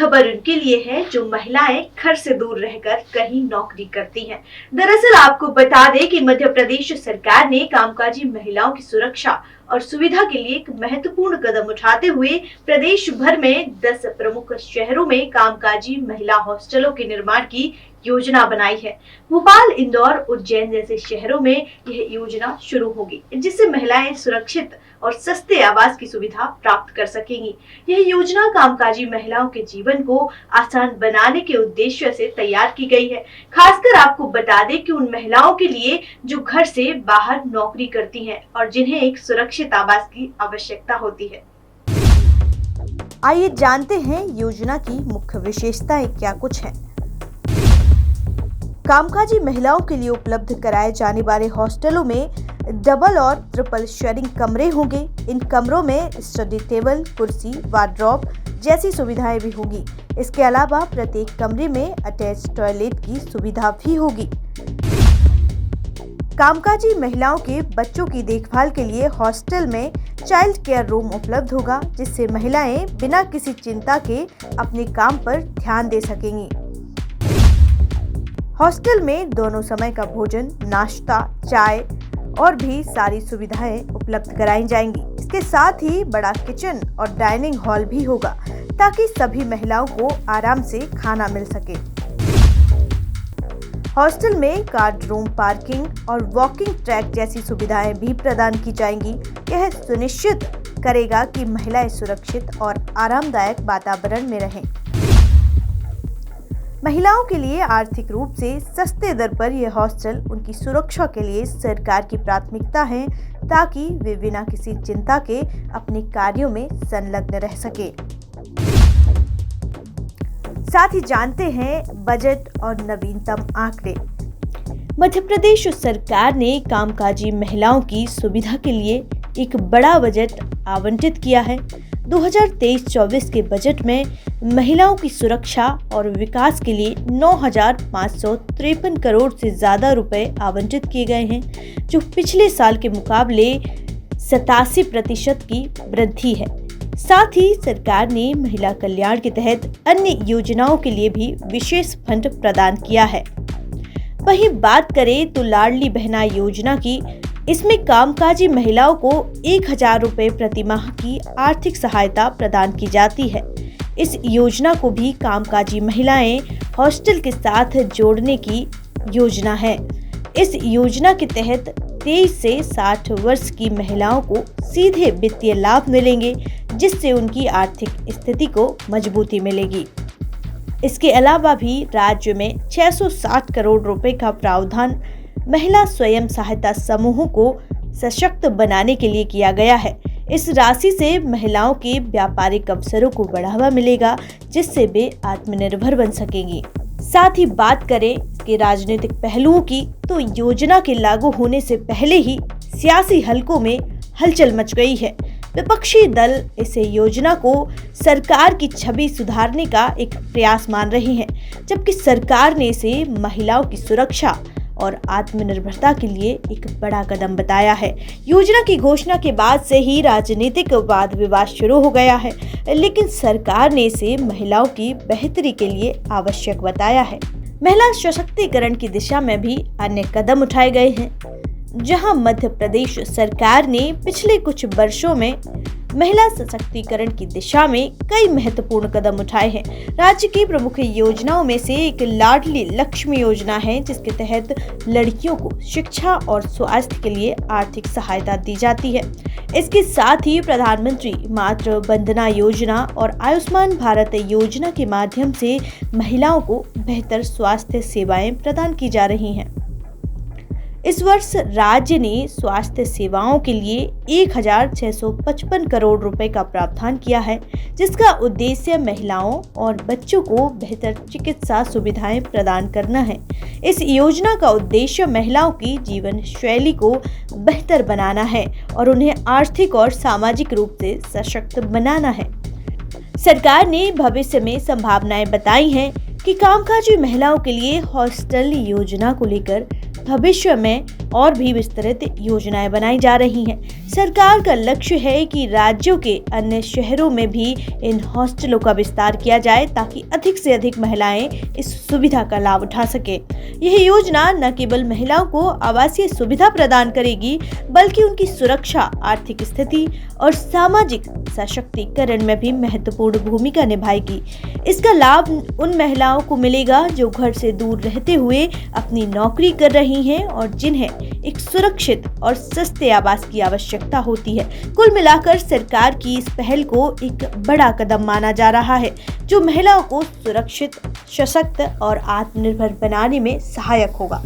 खबर उनके लिए है जो महिलाएं घर से दूर रहकर कहीं नौकरी करती हैं। दरअसल आपको बता दें कि मध्य प्रदेश सरकार ने कामकाजी महिलाओं की सुरक्षा और सुविधा के लिए एक महत्वपूर्ण कदम उठाते हुए प्रदेश भर में 10 प्रमुख शहरों में कामकाजी महिला हॉस्टलों के निर्माण की योजना बनाई है। भोपाल, इंदौर, उज्जैन जैसे शहरों में यह योजना शुरू होगी, जिससे महिलाएं सुरक्षित और सस्ते आवास की सुविधा प्राप्त कर सकेंगी। यह योजना कामकाजी महिलाओं के जीवन को आसान बनाने के उद्देश्य से तैयार की गई है। खासकर आपको बता दें कि उन महिलाओं के लिए जो घर से बाहर नौकरी करती हैं और जिन्हें एक सुरक्षित आवास की आवश्यकता होती है। आइए जानते हैं योजना की मुख्य विशेषताएं क्या कुछ हैं। कामकाजी महिलाओं के लिए उपलब्ध कराए जाने वाले हॉस्टलों में डबल और ट्रिपल शेयरिंग कमरे होंगे। इन कमरों में स्टडी टेबल, कुर्सी, वार्डरोब जैसी सुविधाएं भी होंगी। इसके अलावा प्रत्येक कमरे में अटैच टॉयलेट की सुविधा भी होगी। कामकाजी महिलाओं के बच्चों की देखभाल के लिए हॉस्टल में चाइल्ड केयर रूम उपलब्ध होगा, जिससे महिलाएं बिना किसी चिंता के अपने काम पर ध्यान दे सकेंगी। हॉस्टल में दोनों समय का भोजन, नाश्ता, चाय और भी सारी सुविधाएं उपलब्ध कराई जाएंगी। इसके साथ ही बड़ा किचन और डाइनिंग हॉल भी होगा, ताकि सभी महिलाओं को आराम से खाना मिल सके। हॉस्टल में कार्ड रूम, पार्किंग और वॉकिंग ट्रैक जैसी सुविधाएं भी प्रदान की जाएंगी। यह सुनिश्चित करेगा कि महिलाएं सुरक्षित और आरामदायक वातावरण में रहें। महिलाओं के लिए आर्थिक रूप से सस्ते दर पर यह हॉस्टल उनकी सुरक्षा के लिए सरकार की प्राथमिकता है, ताकि वे बिना किसी चिंता के अपने कार्यों में संलग्न रह सके। साथ ही जानते हैं बजट और नवीनतम आंकड़े। मध्य प्रदेश सरकार ने कामकाजी महिलाओं की सुविधा के लिए एक बड़ा बजट आवंटित किया है। 2023-24 के बजट में महिलाओं की सुरक्षा और विकास के लिए 9,553 करोड़ से ज्यादा रुपए आवंटित किए गए हैं, जो पिछले साल के मुकाबले 87% की वृद्धि है। साथ ही सरकार ने महिला कल्याण के तहत अन्य योजनाओं के लिए भी विशेष फंड प्रदान किया है। वहीं बात करें तो लाडली बहना योजना की, इसमें कामकाजी महिलाओं को 1,000 रुपए प्रति माह की आर्थिक सहायता प्रदान की जाती है। इस योजना को भी कामकाजी महिलाएं हॉस्टल के साथ जोड़ने की योजना है। इस योजना के तहत 23 से 60 वर्ष की महिलाओं को सीधे वित्तीय लाभ मिलेंगे, जिससे उनकी आर्थिक स्थिति को मजबूती मिलेगी। इसके अलावा भी राज्य में 660 करोड़ रुपए का प्रावधान महिला स्वयं सहायता समूहों को सशक्त बनाने के लिए किया गया है। इस राशि से महिलाओं के व्यापारिक अवसरों को बढ़ावा मिलेगा, जिससे वे आत्मनिर्भर बन सकेंगी। साथ ही बात करें कि राजनीतिक पहलुओं की, तो योजना के लागू होने से पहले ही सियासी हलकों में हलचल मच गई है। विपक्षी दल इस योजना को सरकार की छवि सुधारने का एक प्रयास मान रहे हैं, जबकि सरकार ने इसे महिलाओं की सुरक्षा और आत्मनिर्भरता के लिए एक बड़ा कदम बताया है। योजना की घोषणा के बाद से ही राजनीतिक वाद विवाद शुरू हो गया है, लेकिन सरकार ने इसे महिलाओं की बेहतरी के लिए आवश्यक बताया है। महिला सशक्तिकरण की दिशा में भी अन्य कदम उठाए गए हैं, जहां मध्य प्रदेश सरकार ने पिछले कुछ वर्षों में महिला सशक्तिकरण की दिशा में कई महत्वपूर्ण कदम उठाए हैं। राज्य की प्रमुख योजनाओं में से एक लाडली लक्ष्मी योजना है, जिसके तहत लड़कियों को शिक्षा और स्वास्थ्य के लिए आर्थिक सहायता दी जाती है। इसके साथ ही प्रधानमंत्री मातृ वंदना योजना और आयुष्मान भारत योजना के माध्यम से महिलाओं को बेहतर स्वास्थ्य सेवाएं प्रदान की जा रही हैं। इस वर्ष राज्य ने स्वास्थ्य सेवाओं के लिए 1,655 करोड़ रुपए का प्रावधान किया है, जिसका उद्देश्य महिलाओं और बच्चों को बेहतर चिकित्सा सुविधाएं प्रदान करना है। इस योजना का उद्देश्य महिलाओं की जीवन शैली को बेहतर बनाना है और उन्हें आर्थिक और सामाजिक रूप से सशक्त बनाना है। सरकार ने भविष्य में संभावनाएं बताई हैं कि कामकाजी महिलाओं के लिए हॉस्टल योजना को लेकर भविष्य में और भी विस्तृत योजनाएं बनाई जा रही हैं। सरकार का लक्ष्य है कि राज्यों के अन्य शहरों में भी इन हॉस्टलों का विस्तार किया जाए ताकि अधिक से अधिक महिलाएं इस सुविधा का लाभ उठा सके। यह योजना न केवल महिलाओं को आवासीय सुविधा प्रदान करेगी बल्कि उनकी सुरक्षा, आर्थिक स्थिति और सामाजिक सशक्तिकरण में भी महत्वपूर्ण भूमिका निभाएगी। इसका लाभ उन महिलाओं को मिलेगा जो घर से दूर रहते हुए अपनी नौकरी कर रही हैं और जिन्हें एक सुरक्षित और सस्ते आवास की आवश्यकता होती है। कुल मिलाकर सरकार की इस पहल को एक बड़ा कदम माना जा रहा है जो महिलाओं को सुरक्षित, सशक्त और आत्मनिर्भर बनाने में सहायक होगा।